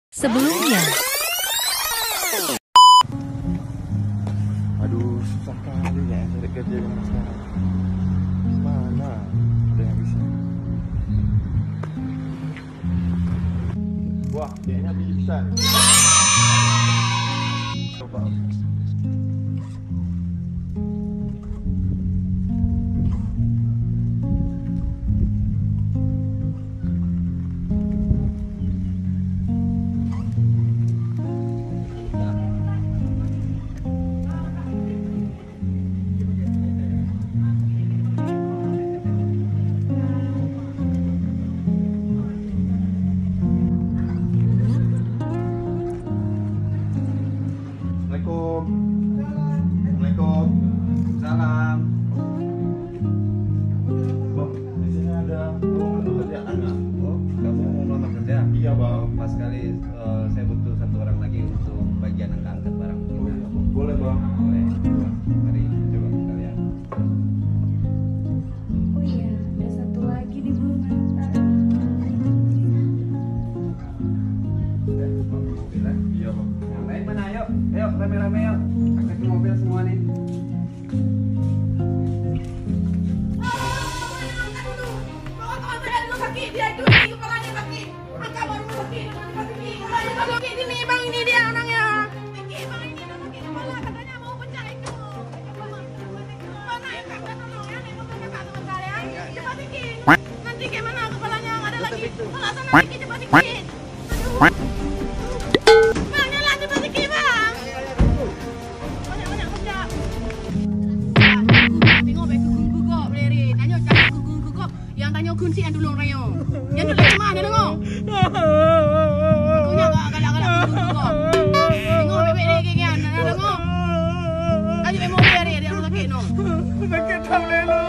Sebelumnya. Aduh, susah kali ya cari kerja dengan sekarang. Mana ada yang bisa? Wah, kayaknya bisa nih. Coba. Assalamualaikum. Salam. Bang, di sini ada lowongan pekerjaan nggak? Oh, kamu mau melamar kerja? Iya, Bang. Pas sekali saya butuh satu orang lagi untuk bagian angkat barang kita. Oh, iya, Bang. Boleh, Bang. Boleh. Coba, mari coba kita lihat. Oh iya, ada satu lagi di Bung. Mobil ya? Iya, Bang. Yang lain mana? Ayo, ayo rame-rame yuk. Angkat ke mobil semua nih. Nanti gimana kepalanya nggak ada lagi. Kalau sana dikit cepat dikit. Bang, nyala cepat dikit bang. Banyak kerja. Tengok baik guguk beleri. Tanya cari guguk. Yang tanya kunci yang dulu rayo. Yang dulu cuma dia tengok. Akunya galak-galak guguk. Tengok bebek ni geng nak tengok. Aje memang beleri dia sakit no. Sakit tak boleh lu.